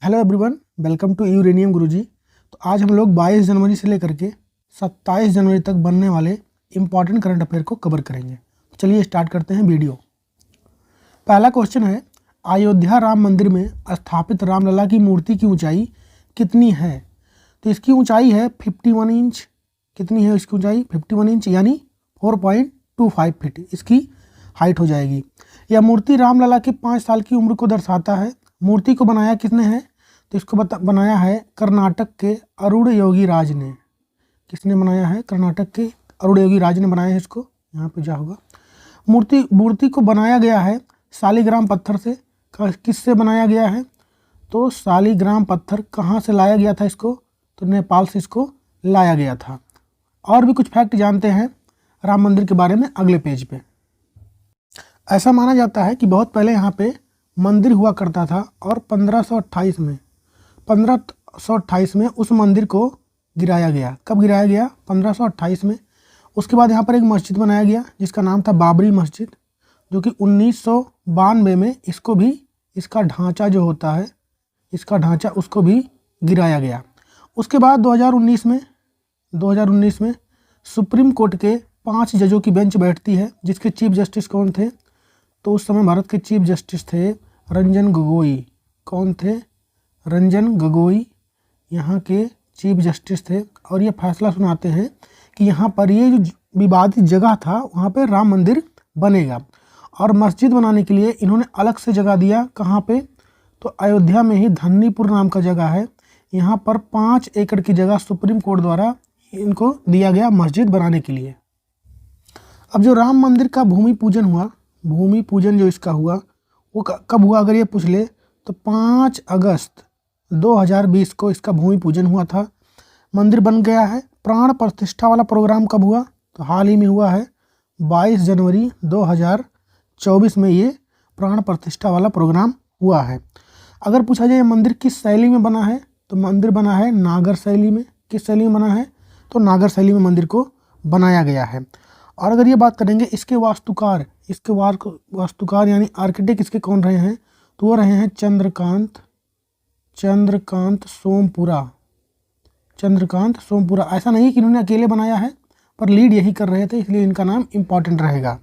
Hello everyone, welcome to uranium Guruji. तो आज हम लोग 22 जनवरी से लेकर के 27 जनवरी तक बनने वाले इम्पॉर्टेंट करंट अफेयर को कवर करेंगे। चलिए स्टार्ट करते हैं वीडियो। पहला क्वेश्चन है, अयोध्या राम मंदिर में स्थापित रामलला की मूर्ति की ऊंचाई कितनी है? तो इसकी ऊंचाई है 51 इंच। कितनी है इसकी ऊंचाई? 51 इंच यानी 4.25 फीट इसकी हाइट हो जाएगी। यह मूर्ति रामलला के 5 साल की उम्र को दर्शाता है। मूर्ति को बनाया किसने है? तो इसको बनाया है कर्नाटक के अरुण योगी राज ने। किसने बनाया है? कर्नाटक के अरुण योगी राज ने बनाया है इसको। यहाँ पे क्या होगा? मूर्ति को बनाया गया है शालिग्राम पत्थर से। किससे बनाया गया है? तो शालिग्राम पत्थर कहाँ से लाया गया था इसको? तो नेपाल से इसको लाया गया था। और भी कुछ फैक्ट जानते हैं राम मंदिर के बारे में अगले पेज पे। ऐसा माना जाता है कि बहुत पहले यहाँ पे मंदिर हुआ करता था और 1528 में उस मंदिर को गिराया गया। कब गिराया गया? 1528 में। उसके बाद यहाँ पर एक मस्जिद बनाया गया जिसका नाम था बाबरी मस्जिद, जो कि 1992 में इसका ढांचा जो होता है, इसका ढांचा उसको भी गिराया गया। उसके बाद 2019 में सुप्रीम कोर्ट के 5 जजों की बेंच बैठती है, जिसके चीफ जस्टिस कौन थे? तो उस समय भारत के चीफ जस्टिस थे रंजन गोगोई। कौन थे? रंजन गोगोई यहाँ के चीफ जस्टिस थे। और ये फैसला सुनाते हैं कि यहाँ पर ये जो विवादित जगह था वहाँ पे राम मंदिर बनेगा। और मस्जिद बनाने के लिए इन्होंने अलग से जगह दिया। कहाँ पे? तो अयोध्या में ही धन्नीपुर नाम का जगह है। यहाँ पर 5 एकड़ की जगह सुप्रीम कोर्ट द्वारा इनको दिया गया मस्जिद बनाने के लिए। अब जो राम मंदिर का भूमि पूजन हुआ, भूमि पूजन जो इसका हुआ वो कब हुआ अगर ये पूछ ले तो 5 अगस्त 2020 को इसका भूमि पूजन हुआ था। मंदिर बन गया है। प्राण प्रतिष्ठा वाला प्रोग्राम कब हुआ? तो हाल ही में हुआ है 22 जनवरी 2024 में ये प्राण प्रतिष्ठा वाला प्रोग्राम हुआ है। अगर पूछा जाए मंदिर किस शैली में बना है तो मंदिर बना है नागर शैली में। किस शैली में बना है? तो नागर शैली में मंदिर को बनाया गया है। और अगर ये बात करेंगे इसके वास्तुकार यानी आर्किटेक्ट इसके कौन रहे हैं? तो वो रहे हैं चंद्रकांत सोमपुरा। ऐसा नहीं कि इन्होंने अकेले बनाया है, पर लीड यही कर रहे थे, इसलिए इनका नाम इम्पॉर्टेंट रहेगा।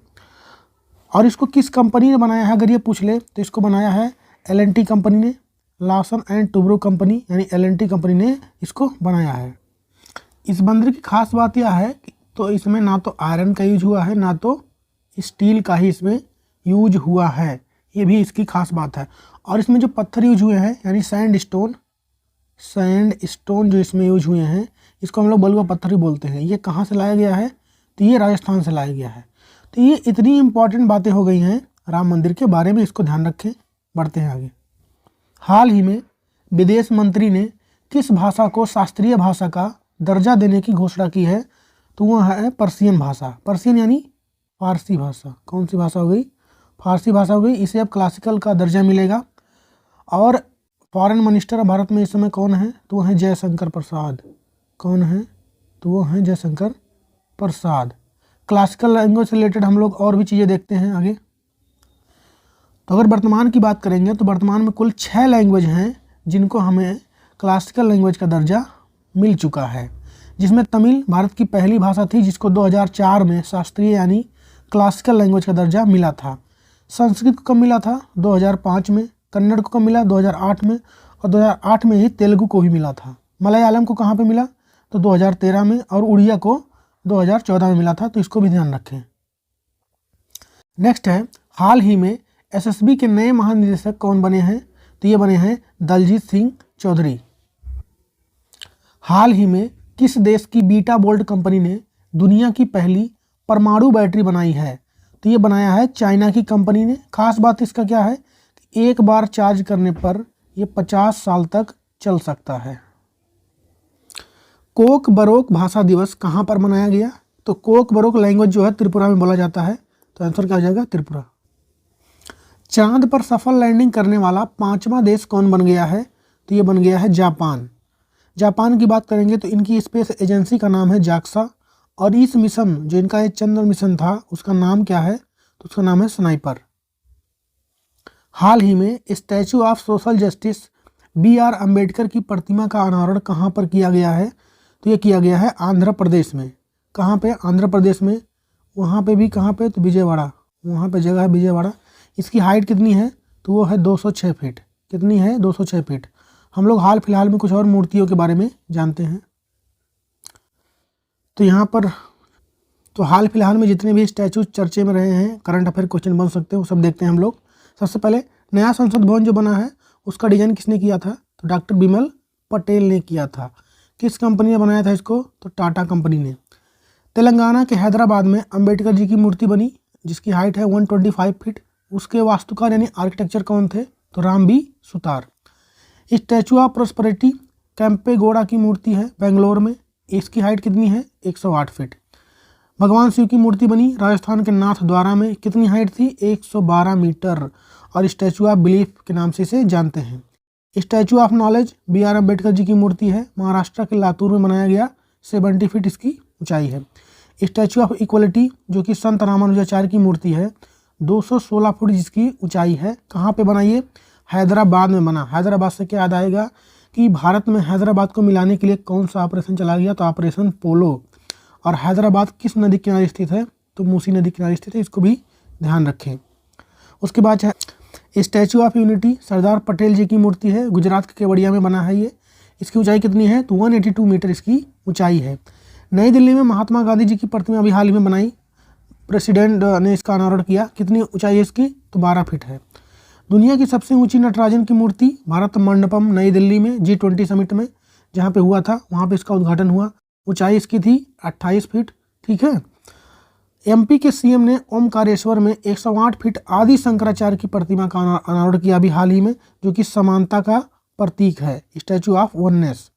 और इसको किस कंपनी ने बनाया है अगर ये पूछ ले तो इसको बनाया है L&T कंपनी ने। लार्सन एंड टुब्रो कंपनी यानी L&T कंपनी ने इसको बनाया है। इस मंदिर की खास बात यह है कि तो इसमें ना तो आयरन का यूज हुआ है ना तो स्टील का ही इसमें यूज हुआ है। ये भी इसकी खास बात है। और इसमें जो पत्थर यूज हुए हैं यानी सैंड स्टोन जो इसमें यूज हुए हैं, इसको हम लोग बलुआ पत्थर ही बोलते हैं। ये कहाँ से लाया गया है? तो ये राजस्थान से लाया गया है। तो ये इतनी इंपॉर्टेंट बातें हो गई हैं राम मंदिर के बारे में, इसको ध्यान रखें। बढ़ते हैं आगे। हाल ही में विदेश मंत्री ने किस भाषा को शास्त्रीय भाषा का दर्जा देने की घोषणा की है? तो वह है पर्शियन भाषा। पर्शियन यानी फारसी भाषा। कौन सी भाषा हो गई? फारसी भाषा हो गई। इसे अब क्लासिकल का दर्जा मिलेगा। और फॉरेन मिनिस्टर ऑफ भारत में इस समय कौन है? तो वो हैं जयशंकर प्रसाद। कौन है? तो वो हैं जयशंकर प्रसाद। क्लासिकल लैंग्वेज से रिलेटेड हम लोग और भी चीज़ें देखते हैं आगे। तो अगर वर्तमान की बात करेंगे तो वर्तमान में कुल 6 लैंग्वेज हैं जिनको हमें क्लासिकल लैंग्वेज का दर्जा मिल चुका है, जिसमें तमिल भारत की पहली भाषा थी जिसको 2004 में शास्त्रीय यानी क्लासिकल लैंग्वेज का दर्जा मिला था। संस्कृत को कब मिला था? 2005 में। कन्नड़ को कब मिला? 2008 में। और 2008 में ही तेलुगु को भी मिला था। मलयालम को कहाँ पे मिला? तो 2013 में। और उड़िया को 2014 में मिला था। तो इसको भी ध्यान रखें। नेक्स्ट है, हाल ही में SSB के नए महानिदेशक कौन बने हैं? तो ये बने हैं दलजीत सिंह चौधरी। हाल ही में किस देश की बीटा बोल्ट कंपनी ने दुनिया की पहली परमाणु बैटरी बनाई है? तो ये बनाया है चाइना की कंपनी ने। खास बात इसका क्या है कि एक बार चार्ज करने पर ये 50 साल तक चल सकता है। कोक बरोक भाषा दिवस कहाँ पर मनाया गया? तो कोक बरोक लैंग्वेज जो है त्रिपुरा में बोला जाता है। तो आंसर क्या हो जाएगा? त्रिपुरा। चांद पर सफल लैंडिंग करने वाला 5वां देश कौन बन गया है? तो ये बन गया है जापान। जापान की बात करेंगे तो इनकी स्पेस एजेंसी का नाम है जाक्सा। और इस मिशन जो इनका एक चंद्र मिशन था उसका नाम क्या है? तो उसका नाम है स्नाइपर। हाल ही में statue of social justice BR Ambedkar की प्रतिमा का अनावरण कहाँ पर किया गया है? तो ये किया गया है आंध्र प्रदेश में। कहाँ पे? आंध्र प्रदेश में। वहाँ पे भी कहाँ पे? तो विजयवाड़ा, वहाँ पे जगह है विजयवाड़ा। इसकी हाइट कितनी है? तो वो है 206 फीट। कितनी है? 206 फीट। हम लोग हाल फिलहाल में कुछ और मूर्तियों के बारे में जानते हैं। तो यहाँ पर तो हाल फिलहाल में जितने भी स्टैचू चर्चे में रहे हैं, करंट अफेयर क्वेश्चन बन सकते हैं, वो सब देखते हैं हम लोग। सबसे पहले नया संसद भवन जो बना है उसका डिजाइन किसने किया था? तो डॉक्टर बिमल पटेल ने किया था। किस कंपनी ने बनाया था इसको? तो टाटा कंपनी ने। तेलंगाना के हैदराबाद में अंबेडकर जी की मूर्ति बनी जिसकी हाइट है 125 फीट। उसके वास्तुकार यानी आर्किटेक्चर कौन थे? तो Ram B Sutar. Statue of Prosperity Kempegowda की मूर्ति है बेंगलोर में। इसकी हाइट कितनी है? 108 फीट। भगवान शिव की मूर्ति बनी राजस्थान के नाथ द्वारा में। कितनी हाइट थी? 112 मीटर। और स्टैचू ऑफ बिलीफ के नाम से इसे जानते हैं। Statue of knowledge BR Ambedkar ji की मूर्ति है, महाराष्ट्र के लातूर में बनाया गया। 70 फीट इसकी ऊंचाई है। स्टैचू ऑफ इक्वलिटी जो कि संत रामानुजाचार्य की मूर्ति है, 216 फुट जिसकी ऊंचाई है। कहाँ पे बना ये? हैदराबाद में बना। हैदराबाद से क्या याद आएगा कि भारत में हैदराबाद को मिलाने के लिए कौन सा ऑपरेशन चला गया? तो ऑपरेशन पोलो। और हैदराबाद किस नदी किनारे स्थित है? तो मूसी नदी किनारे स्थित है, इसको भी ध्यान रखें। उसके बाद है statue of unity, Sardar Patel जी की मूर्ति है, गुजरात के केवड़िया में बना है ये। इसकी ऊंचाई कितनी है? तो 182 मीटर इसकी ऊंचाई है। नई दिल्ली में महात्मा गांधी जी की प्रतिमा अभी हाल ही में बनाई, प्रेसिडेंट ने इसका अनावरण किया। कितनी ऊंचाई है इसकी? तो 12 फीट है। दुनिया की सबसे ऊंची नटराजन की मूर्ति भारत मंडपम नई दिल्ली में G20 समिट में जहाँ पे हुआ था, वहाँ पे इसका उद्घाटन हुआ। ऊंचाई इसकी थी 28 फीट। ठीक है। MP के CM ने ओमकारेश्वर में 108 फीट आदि शंकराचार्य की प्रतिमा का अनावरण किया अभी हाल ही में, जो कि समानता का प्रतीक है, स्टैचू ऑफ वननेस।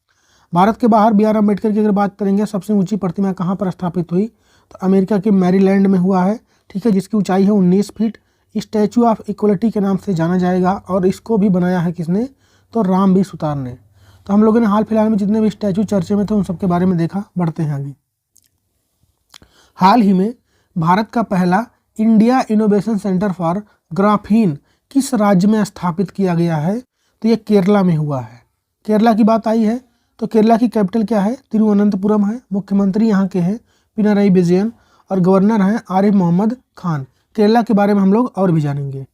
भारत के बाहर BR अम्बेडकर की अगर बात करेंगे, सबसे ऊंची प्रतिमा कहाँ पर स्थापित हुई? तो अमेरिका के मैरीलैंड में हुआ है। ठीक है, जिसकी ऊंचाई है 19 फीट। स्टैचू ऑफ इक्वलिटी के नाम से जाना जाएगा और इसको भी बनाया है किसने? तो राम बी सुतार ने। तो हम लोगों ने हाल फिलहाल में जितने भी स्टैचू चर्चे में थे उन सब के बारे में देखा। बढ़ते हैं आगे। हाल ही में भारत का पहला India innovation centre for graphene किस राज्य में स्थापित किया गया है? तो ये केरला में हुआ है। केरला की बात आई है तो केरला की कैपिटल क्या है? तिरुवनंतपुरम है। मुख्यमंत्री यहाँ के हैं पिनाराई विजयन और गवर्नर हैं आरिफ मोहम्मद खान। केरला के बारे में हम लोग और भी जानेंगे।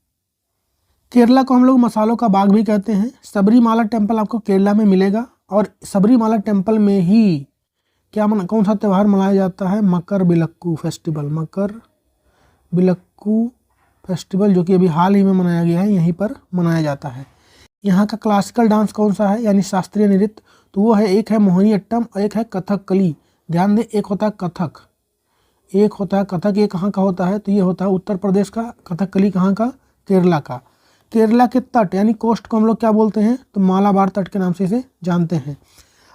केरला को हम लोग मसालों का बाग भी कहते हैं। सबरीमाला टेम्पल आपको केरला में मिलेगा और सबरीमाला टेम्पल में ही कौन सा त्यौहार मनाया जाता है? मकर बिलक्कू फेस्टिवल। मकर बिलक्कू फेस्टिवल जो कि अभी हाल ही में मनाया गया है, यहीं पर मनाया जाता है। यहाँ का क्लासिकल डांस कौन सा है यानी शास्त्रीय नृत्य? तो वो है, एक है मोहिनीअट्टम और एक है कथकली। ध्यान दें, एक होता है कथक, एक होता है कथक। ये कहाँ का होता है? तो ये होता है उत्तर प्रदेश का। कथकली कहाँ का? केरला का। केरला के तट यानी कोस्ट को हम लोग क्या बोलते हैं? तो मालाबार तट के नाम से इसे जानते हैं।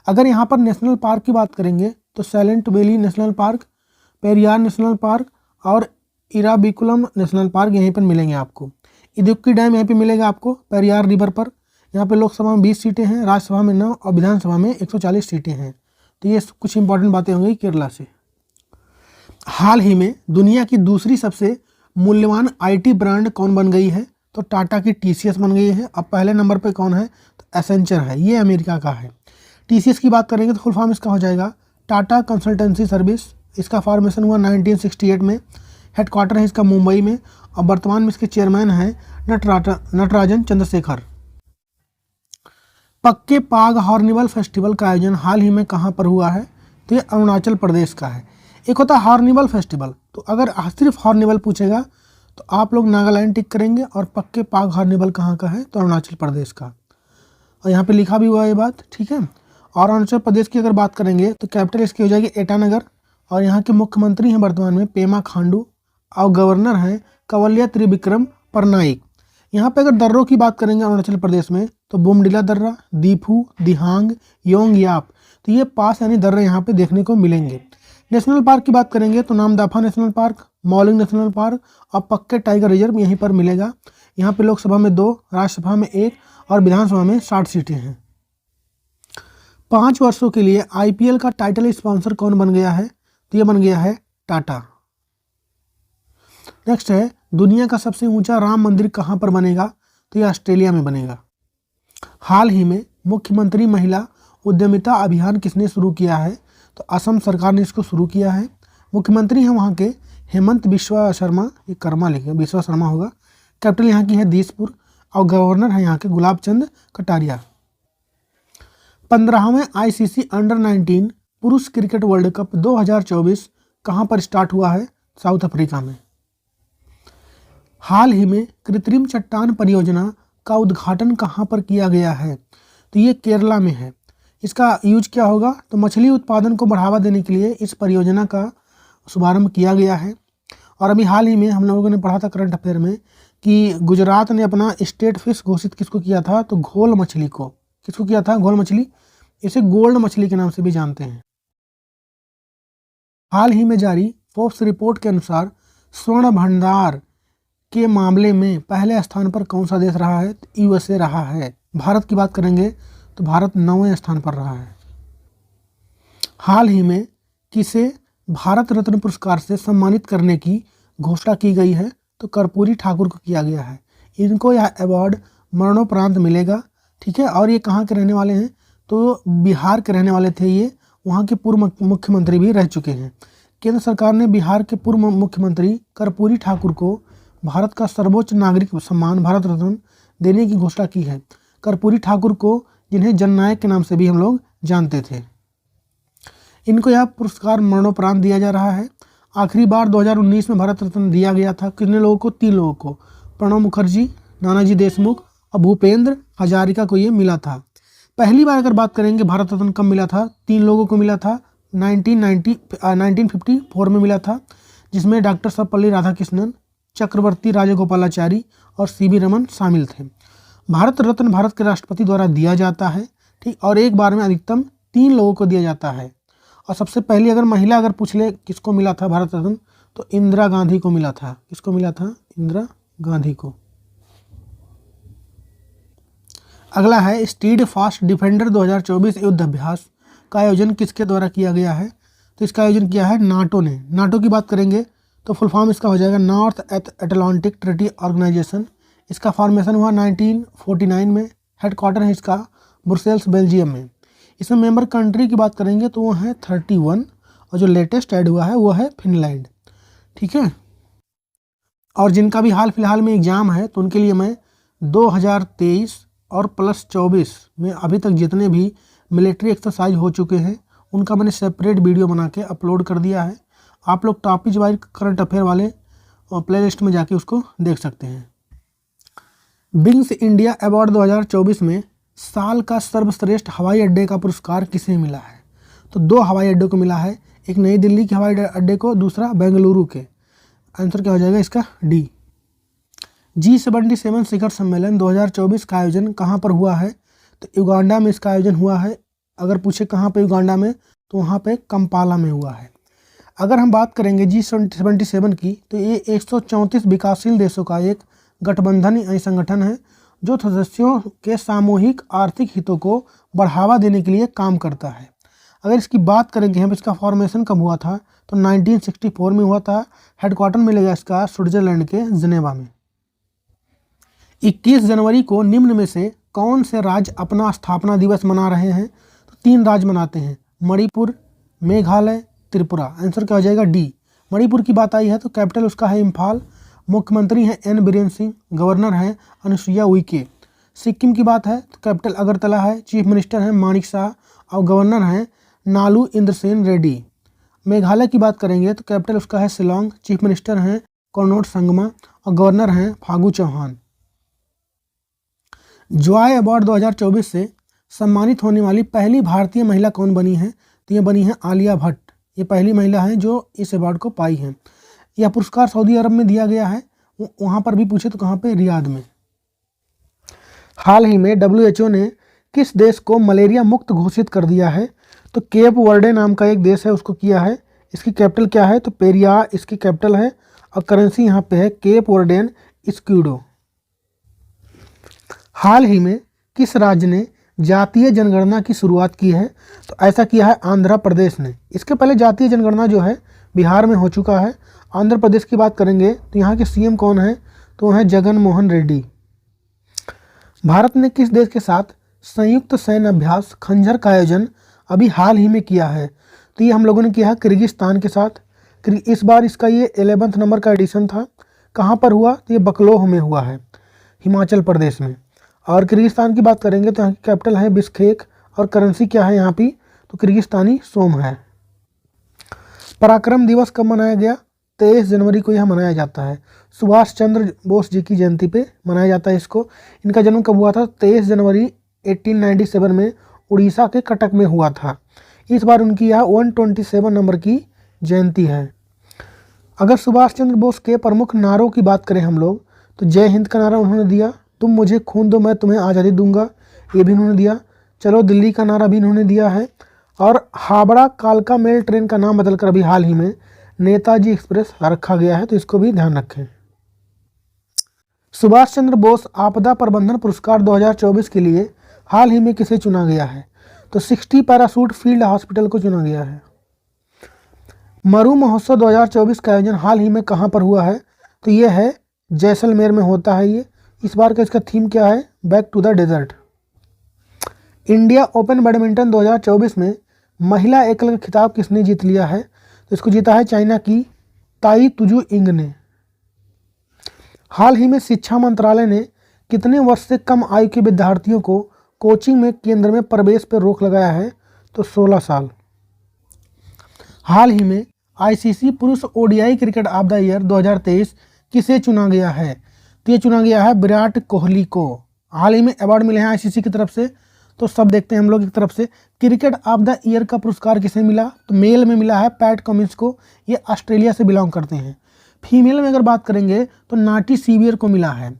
अगर यहाँ पर नेशनल पार्क की बात करेंगे तो silent valley national park, Periyar national park और इराविकुलम नेशनल पार्क यहीं पर मिलेंगे आपको। इदुक्की डैम यहीं पे मिलेगा आपको पेरियार रिवर पर। यहाँ पे लोकसभा में 20 सीटें हैं, राज्यसभा में 9 और विधानसभा में 140 सीटें हैं। तो ये कुछ इंपॉर्टेंट बातें होंगी केरला से। हाल ही में दुनिया की दूसरी सबसे मूल्यवान IT ब्रांड कौन बन गई है? तो टाटा की TCS बन गई है। अब पहले नंबर पे कौन है? तो एसेंचर है, ये अमेरिका का है। TCS की बात करेंगे तो फुल फॉर्म इसका हो जाएगा टाटा कंसल्टेंसी सर्विस। इसका फॉर्मेशन हुआ 1968 में। हेडक्वार्टर है इसका मुंबई में और वर्तमान में इसके चेयरमैन हैं नटराजन चंद्रशेखर। पक्के पाग हॉर्निवल फेस्टिवल का आयोजन हाल ही में कहाँ पर हुआ है? तो ये अरुणाचल प्रदेश का है। एक होता है हॉर्निवल फेस्टिवल, तो अगर सिर्फ हॉर्निवल पूछेगा तो आप लोग नागालैंड टिक करेंगे और पक्के पाग हॉर्निवल कहाँ का है? तो अरुणाचल प्रदेश का। और यहाँ पे लिखा भी हुआ है ये बात। ठीक है। और अरुणाचल प्रदेश की अगर बात करेंगे तो कैपिटल इसकी हो जाएगी ईटानगर और यहाँ के मुख्यमंत्री हैं वर्तमान में पेमा खांडू और गवर्नर हैं कंवलिया त्रिविक्रम परनाइक। यहाँ पे अगर दर्रों की बात करेंगे अरुणाचल प्रदेश में तो बुमडिला दर्रा, दीफू, दिहांग, योंगयाप, तो ये पास यानी दर्रे यहाँ पे देखने को मिलेंगे। नेशनल पार्क की बात करेंगे तो Namdapha national park, Mouling national park और पक्के टाइगर रिजर्व यहीं पर मिलेगा। यहाँ पे लोकसभा में 2, राज्यसभा में 1 और विधानसभा में 60 सीटें हैं। 5 वर्षों के लिए IPL का टाइटल स्पॉन्सर कौन बन गया है? तो ये बन गया है टाटा। नेक्स्ट है दुनिया का सबसे ऊंचा राम मंदिर कहाँ पर बनेगा? तो ये ऑस्ट्रेलिया में बनेगा। हाल ही में मुख्यमंत्री महिला उद्यमिता अभियान किसने शुरू किया है? तो असम सरकार ने इसको शुरू किया है। मुख्यमंत्री हैं वहाँ के हेमंत बिश्वा शर्मा, ये कर्मा लिखे बिश्वा शर्मा होगा। कैपिटल यहाँ की है दिसपुर और गवर्नर है यहाँ के गुलाब चंद कटारिया। 15वें ICC अंडर-19 पुरुष क्रिकेट वर्ल्ड कप 2024 कहाँ पर स्टार्ट हुआ है? साउथ अफ्रीका में। हाल ही में कृत्रिम चट्टान परियोजना का उद्घाटन कहाँ पर किया गया है? तो ये केरला में है। इसका यूज क्या होगा? तो मछली उत्पादन को बढ़ावा देने के लिए इस परियोजना का शुभारंभ किया गया है। और अभी हाल ही में हम लोगों ने पढ़ा था करंट अफेयर में कि गुजरात ने अपना स्टेट फिश घोषित किसको किया था? तो घोल मछली को। किसको किया था? घोल मछली। इसे गोल्ड मछली के नाम से भी जानते हैं। हाल ही में जारी फोर्ब्स रिपोर्ट के अनुसार स्वर्ण भंडार के मामले में पहले स्थान पर कौन सा देश रहा है? तो USA रहा है। भारत की बात करेंगे तो भारत 9वें स्थान पर रहा है। हाल ही में किसे भारत रत्न पुरस्कार से सम्मानित करने की घोषणा की गई है? तो कर्पूरी ठाकुर को किया गया है। इनको यह अवार्ड मरणोपरांत मिलेगा। ठीक है, और ये कहाँ के रहने वाले हैं? तो बिहार के रहने वाले थे ये। वहाँ के पूर्व मुख्यमंत्री भी रह चुके हैं। केंद्र सरकार ने बिहार के पूर्व मुख्यमंत्री कर्पूरी ठाकुर को भारत का सर्वोच्च नागरिक सम्मान भारत रत्न देने की घोषणा की है। कर्पूरी ठाकुर को, जिन्हें जननायक के नाम से भी हम लोग जानते थे, इनको यह पुरस्कार मरणोपरांत दिया जा रहा है। आखिरी बार 2019 में भारत रत्न दिया गया था। कितने लोगों को? 3 लोगों को। प्रणब मुखर्जी, नानाजी देशमुख और भूपेंद्र हजारिका को ये मिला था। पहली बार अगर बात करेंगे भारत रत्न कब मिला था? 3 लोगों को मिला था। 1954 में मिला था, जिसमें डॉक्टर सर्वपल्ली राधाकृष्णन, चक्रवर्ती राजगोपालाचारी और CB रमन शामिल थे। भारत रत्न भारत के राष्ट्रपति द्वारा दिया जाता है। ठीक, और एक बार में अधिकतम 3 लोगों को दिया जाता है। और सबसे पहली अगर महिला अगर पूछ ले किसको मिला था भारत रत्न, तो इंदिरा गांधी को मिला था। किसको मिला था? इंदिरा गांधी को। अगला है स्टीड फास्ट डिफेंडर 2024 युद्ध अभ्यास का आयोजन किसके द्वारा किया गया है? तो इसका आयोजन किया है नाटो ने। नाटो की बात करेंगे तो फुल फॉर्म इसका हो जाएगा नॉर्थ अटलांटिक ट्रीटी ऑर्गेनाइजेशन। इसका फॉर्मेशन हुआ 1949 में। हेडक्वार्टर है इसका ब्रुसेल्स, बेल्जियम में। इसमें मेंबर कंट्री की बात करेंगे तो वो है 31 और जो लेटेस्ट ऐड हुआ है वो है फिनलैंड। ठीक है, और जिनका भी हाल फिलहाल में एग्जाम है तो उनके लिए मैं 2023 और +24 में अभी तक जितने भी मिलिट्री एक्सरसाइज हो चुके हैं उनका मैंने सेपरेट वीडियो बना के अपलोड कर दिया है। आप लोग टॉपिक वाइज करंट अफेयर वाले प्लेलिस्ट में जाके उसको देख सकते हैं। विंग्स इंडिया अवार्ड 2024 में साल का सर्वश्रेष्ठ हवाई अड्डे का पुरस्कार किसे मिला है? तो 2 हवाई अड्डों को मिला है। एक नई दिल्ली के हवाई अड्डे को, दूसरा बेंगलुरु के। आंसर क्या हो जाएगा इसका? D। G77 शिखर सम्मेलन 2024 का आयोजन कहाँ पर हुआ है? तो युगांडा में इसका आयोजन हुआ है। अगर पूछे कहाँ पे युगांडा में, तो वहाँ पे कंपाला में हुआ है। अगर हम बात करेंगे G77 की, तो ये 134 विकासशील देशों का एक गठबंधन यानी संगठन है जो सदस्यों के सामूहिक आर्थिक हितों को बढ़ावा देने के लिए काम करता है। अगर इसकी बात करेंगे हम, इसका फॉर्मेशन कब हुआ था? तो 1964 में हुआ था। हेडक्वार्टर मिलेगा इसका स्विट्जरलैंड के जिनेवा में। 21 जनवरी को निम्न में से कौन से राज्य अपना स्थापना दिवस मना रहे हैं? तो 3 राज्य मनाते हैं, मणिपुर, मेघालय, त्रिपुरा। आंसर क्या हो जाएगा? D। मणिपुर की बात आई है तो कैपिटल उसका है इम्फाल। मुख्यमंत्री हैं N बीरेन सिंह, गवर्नर हैं अनुसुईया उइके। सिक्किम की बात है तो कैपिटल अगरतला है। चीफ मिनिस्टर हैं मानिक शाह और गवर्नर हैं नालू इंद्रसेन रेड्डी। मेघालय की बात करेंगे तो कैपिटल उसका है शिलोंग। चीफ मिनिस्टर हैं कोनोट संगमा और गवर्नर हैं फागू चौहान। जॉय अवार्ड 2024 से सम्मानित होने वाली पहली भारतीय महिला कौन बनी है? तो ये बनी है आलिया भट्ट। ये पहली महिला है जो इस अवार्ड को पाई है। यह पुरस्कार सऊदी अरब में दिया गया है। वहाँ पर भी पूछे तो कहाँ पे? रियाद में। हाल ही में WHO ने किस देश को मलेरिया मुक्त घोषित कर दिया है? तो केप वर्डे नाम का एक देश है उसको किया है। इसकी कैपिटल क्या है? तो पेरिया इसकी कैपिटल है और करेंसी यहाँ पे है केप वर्डेन स्क्यूडो। हाल ही में किस राज्य ने जातीय जनगणना की शुरुआत की है? तो ऐसा किया है आंध्र प्रदेश ने। इसके पहले जातीय जनगणना जो है बिहार में हो चुका है। आंध्र प्रदेश की बात करेंगे तो यहाँ के CM कौन है? तो वह है जगन मोहन रेड्डी। भारत ने किस देश के साथ संयुक्त सैन्य अभ्यास खंजर का आयोजन अभी हाल ही में किया है? तो ये हम लोगों ने किया किर्गिस्तान के साथ। इस बार इसका ये 11th नंबर का एडिशन था। कहाँ पर हुआ? तो ये बकलोह में हुआ है, हिमाचल प्रदेश में। और किर्गिस्तान की बात करेंगे तो यहाँ की कैपिटल है बिश्केक और करेंसी क्या है यहाँ की? तो किर्गिस्तानी सोम है। पराक्रम दिवस कब मनाया गया? 23 जनवरी को यह मनाया जाता है। सुभाष चंद्र बोस जी की जयंती पे मनाया जाता है इसको। इनका जन्म कब हुआ था? 23 जनवरी 1897 में उड़ीसा के कटक में हुआ था। इस बार उनकी यह 127 नंबर की जयंती है। अगर सुभाष चंद्र बोस के प्रमुख नारों की बात करें हम लोग, तो जय हिंद का नारा उन्होंने दिया, तुम मुझे खून दो मैं तुम्हें आज़ादी दूंगा, ये भी उन्होंने दिया, चलो दिल्ली का नारा भी इन्होंने दिया है, और हावड़ा कालका मेल ट्रेन का नाम बदलकर अभी हाल ही में नेताजी एक्सप्रेस रखा गया है, तो इसको भी ध्यान रखें। सुभाष चंद्र बोस आपदा प्रबंधन पुरस्कार 2024 के लिए हाल ही में किसे चुना गया है? तो 60 पैराशूट फील्ड हॉस्पिटल को चुना गया है। मरु महोत्सव 2024 का आयोजन हाल ही में कहाँ पर हुआ है? तो ये है जैसलमेर में होता है ये। इस बार का इसका थीम क्या है? Back to the desert. India Open Badminton 2024 में महिला एकल का खिताब किसने जीत लिया है? तो इसको जीता है चाइना की ताई तुजू इंग ने। हाल ही में शिक्षा मंत्रालय ने कितने वर्ष से कम आयु के विद्यार्थियों को कोचिंग में केंद्र में प्रवेश पर रोक लगाया है? तो 16 साल। हाल ही में आईसीसी पुरुष ODI cricket of the year 2023 किसे चुना गया है? तो ये चुना गया है विराट कोहली को। हाल ही में अवार्ड मिले हैं आईसीसी की तरफ से, तो सब देखते हैं हम लोग की तरफ से। क्रिकेट ऑफ द ईयर का पुरस्कार किसे मिला? तो मेल में मिला है पैट कमिंस को, ये ऑस्ट्रेलिया से बिलोंग करते हैं। फीमेल में अगर बात करेंगे तो नाटी सीवियर को मिला है।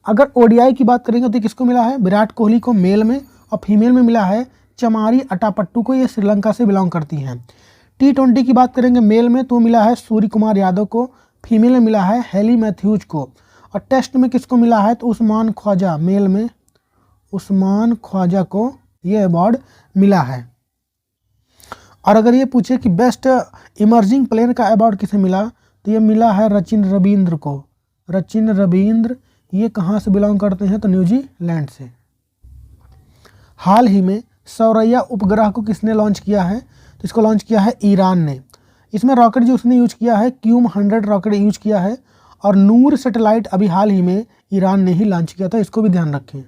अगर ओडीआई की बात करेंगे तो किसको मिला है? विराट कोहली को मेल में, और फीमेल में मिला है चमारी अटापट्टू को, ये श्रीलंका से बिलोंग करती हैं। T20 की बात करेंगे मेल में तो मिला है सूर्य कुमार यादव को, फीमेल में मिला है हेली मैथ्यूज को, और टेस्ट में किसको मिला है? तो उस्मान ख्वाजा, मेल में उस्मान ख्वाजा को ये अवार्ड मिला है। और अगर ये पूछे कि बेस्ट इमर्जिंग प्लेयर का अवार्ड किसे मिला, तो ये मिला है रचिन रविंद्र को। रचिन रविंद्र ये कहाँ से बिलोंग करते हैं? तो न्यूजीलैंड से। हाल ही में सौरैया उपग्रह को किसने लॉन्च किया है? तो इसको लॉन्च किया है ईरान ने। इसमें रॉकेट जो उसने यूज किया है क्यूम 100 रॉकेट यूज किया है, और नूर सैटेलाइट अभी हाल ही में ईरान ने ही लॉन्च किया था, इसको भी ध्यान रखें।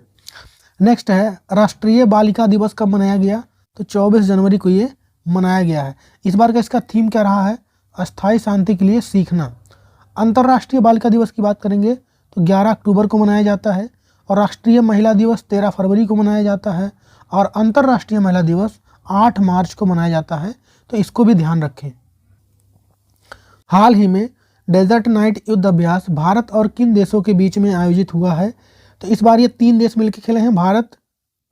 नेक्स्ट है राष्ट्रीय बालिका दिवस कब मनाया गया? तो 24 जनवरी को ये मनाया गया है। इस बार का इसका थीम क्या रहा है? अस्थायी शांति के लिए सीखना। अंतर्राष्ट्रीय बालिका दिवस की बात करेंगे तो 11 अक्टूबर को मनाया जाता है, और राष्ट्रीय महिला दिवस 13 फरवरी को मनाया जाता है, और अंतर्राष्ट्रीय महिला दिवस 8 मार्च को मनाया जाता है, तो इसको भी ध्यान रखें। हाल ही में डेजर्ट नाइट युद्ध अभ्यास भारत और किन देशों के बीच में आयोजित हुआ है? तो इस बार ये 3 देश मिलकर खेले हैं, भारत,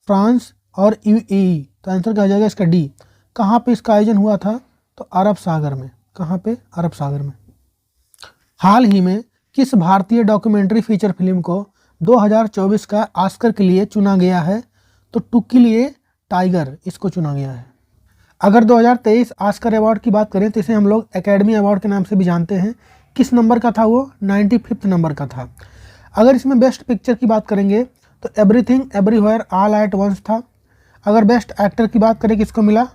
फ्रांस और यूएई। तो आंसर क्या हो जाएगा इसका डी। कहाँ पे इसका आयोजन हुआ था? तो अरब सागर में। कहाँ पे? अरब सागर में। हाल ही में किस भारतीय डॉक्यूमेंट्री फीचर फिल्म को 2024 का ऑस्कर के लिए चुना गया है? तो टू किल ए टाइगर इसको चुना गया है। अगर 2023 ऑस्कर अवार्ड की बात करें तो इसे हम लोग एकेडमी अवार्ड के नाम से भी जानते हैं। किस नंबर का था वो? 95 नंबर का था। अगर इसमें बेस्ट पिक्चर की बात करेंगे तो everything everywhere all at once था। अगर बेस्ट एक्टर की बात करें किसको मिला?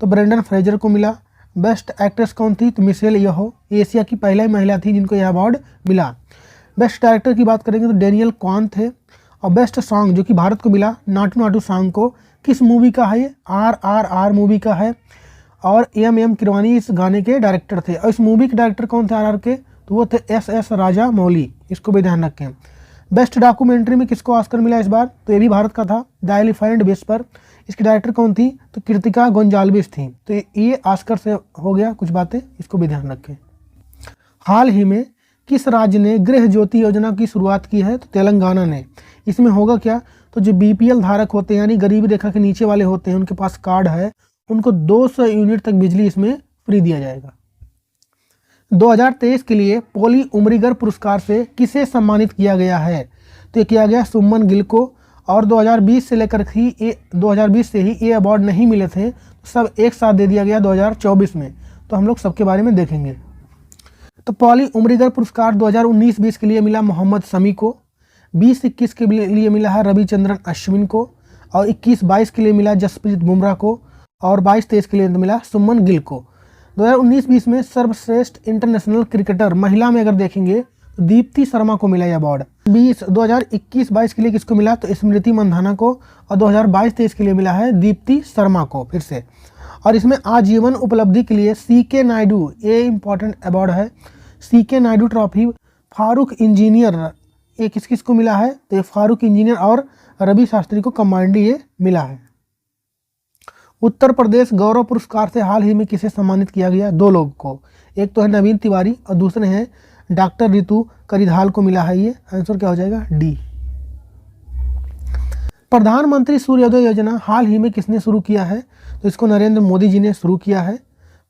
तो ब्रेंडन फ्रेजर को मिला। बेस्ट एक्ट्रेस कौन थी? तो मिशेल येहो, एशिया की पहली महिला थी जिनको यह अवार्ड मिला। बेस्ट डायरेक्टर की बात करेंगे तो डेनियल क्वान थे। और बेस्ट सॉन्ग जो कि भारत को मिला, नाटू नाटू सॉन्ग को, किस मूवी का है? ये RRR मूवी का है, और AM किरवानी इस गाने के डायरेक्टर थे। और इस मूवी के डायरेक्टर कौन थे RRR के? तो वो थे SS राजा मौली, इसको भी ध्यान रखें। बेस्ट डॉक्यूमेंट्री में किसको ऑस्कर मिला इस बार? तो ये भी भारत का था, द एलिफेंट विस्पर। इसकी डायरेक्टर कौन थी? तो कृतिका गोंजाल्विस थी। तो ये ऑस्कर से हो गया कुछ बातें, इसको भी ध्यान रखें। हाल ही में किस राज्य ने गृह ज्योति योजना की शुरुआत की है? तो तेलंगाना ने। इसमें होगा क्या? तो जो BPL धारक होते हैं यानी गरीबी रेखा के नीचे वाले होते हैं, उनके पास कार्ड है, उनको 200 यूनिट तक बिजली इसमें फ्री दिया जाएगा। 2023 के लिए पोली उमरीगर पुरस्कार से किसे सम्मानित किया गया है? तो ये किया गया सुमन गिल को। और 2020 से लेकर ही 2020 से ही ये अवार्ड नहीं मिले थे, सब एक साथ दे दिया गया 2024 में। तो हम लोग सबके बारे में देखेंगे। तो पॉली उमरीगर पुरस्कार 2019-20 के लिए मिला मोहम्मद शमी को। 20-21 के लिए मिला है रविचंद्रन अश्विन को, और 21-22 के लिए मिला जसप्रीत बुमराह को, और 22-23 के लिए मिला सुमन गिल को। 2019-20 में सर्वश्रेष्ठ इंटरनेशनल क्रिकेटर महिला में अगर देखेंगे तो दीप्ति शर्मा को मिला यह अवार्ड। 2021-22 के लिए किसको मिला तो स्मृति मंधाना को, और 2022-23 के लिए मिला है दीप्ति शर्मा को फिर से। और इसमें आजीवन उपलब्धि के लिए CK नायडू, ये इंपॉर्टेंट अवार्ड है, CK Naidu trophy Farooq engineer, ये किस किस को मिला है तो ये फारूक इंजीनियर और रवि शास्त्री को कंबाइंडली ये मिला है। उत्तर प्रदेश गौरव पुरस्कार से हाल ही में किसे सम्मानित किया गया, 2 लोग को, एक तो है नवीन तिवारी और दूसरे हैं डॉक्टर रितु करिधाल को मिला है। ये आंसर क्या हो जाएगा डी। प्रधानमंत्री सूर्योदय योजना हाल ही में किसने शुरू किया है तो इसको नरेंद्र मोदी जी ने शुरू किया है।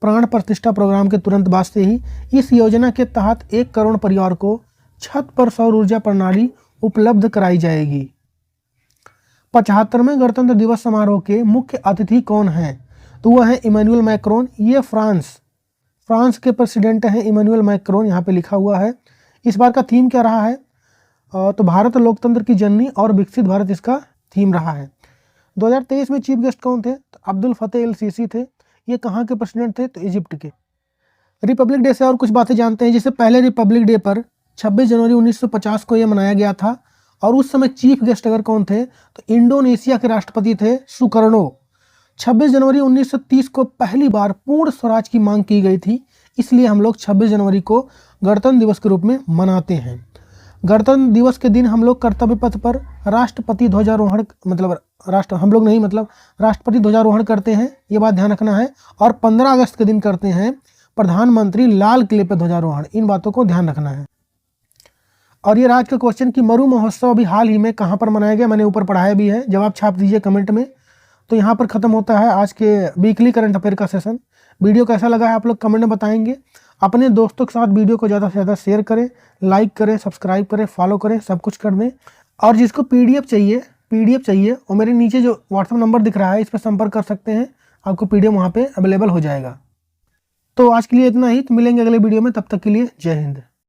प्राण प्रतिष्ठा प्रोग्राम के तुरंत बाद से ही इस योजना के तहत 1 करोड़ परिवार को छत पर सौर ऊर्जा प्रणाली उपलब्ध कराई जाएगी। 75वें गणतंत्र दिवस समारोह के मुख्य अतिथि कौन हैं तो वह है इमैनुअल मैक्रोन। ये फ्रांस के प्रेसिडेंट हैं इमैनुअल मैक्रोन, यहाँ पे लिखा हुआ है। इस बार का थीम क्या रहा है तो भारत लोकतंत्र की जननी और विकसित भारत इसका थीम रहा है। 2023 में चीफ गेस्ट कौन थे तो अब्दुल फतेह अल सीसी थे। ये कहाँ के प्रेसिडेंट थे तो इजिप्ट के। रिपब्लिक डे से और कुछ बातें जानते हैं। जैसे पहले रिपब्लिक डे पर 26 जनवरी 1950 को यह मनाया गया था, और उस समय चीफ गेस्ट अगर कौन थे तो इंडोनेशिया के राष्ट्रपति थे सुकर्णो। 26 जनवरी 1930 को पहली बार पूर्ण स्वराज की मांग की गई थी, इसलिए हम लोग 26 जनवरी को गणतंत्र दिवस के रूप में मनाते हैं। गणतंत्र दिवस के दिन हम लोग कर्तव्य पथ पर राष्ट्रपति ध्वजारोहण राष्ट्रपति ध्वजारोहण करते हैं, ये बात ध्यान रखना है। और 15 अगस्त के दिन करते हैं प्रधानमंत्री लाल किले पर ध्वजारोहण, इन बातों को ध्यान रखना है। और ये आज का क्वेश्चन कि मरु महोत्सव अभी हाल ही में कहाँ पर मनाया गया, मैंने ऊपर पढ़ाया भी है, जवाब छाप दीजिए कमेंट में। तो यहाँ पर खत्म होता है आज के वीकली करंट अफेयर का सेशन। वीडियो कैसा लगा है आप लोग कमेंट में बताएंगे। अपने दोस्तों के साथ वीडियो को ज़्यादा से ज़्यादा शेयर करें, लाइक करें, सब्सक्राइब करें, फॉलो करें, सब कुछ कर दें। और जिसको PDF चाहिए और मेरे नीचे जो व्हाट्सअप नंबर दिख रहा है इस पर संपर्क कर सकते हैं, आपको PDF वहाँ पर अवेलेबल हो जाएगा। तो आज के लिए इतना ही, तो मिलेंगे अगले वीडियो में, तब तक के लिए जय हिंद।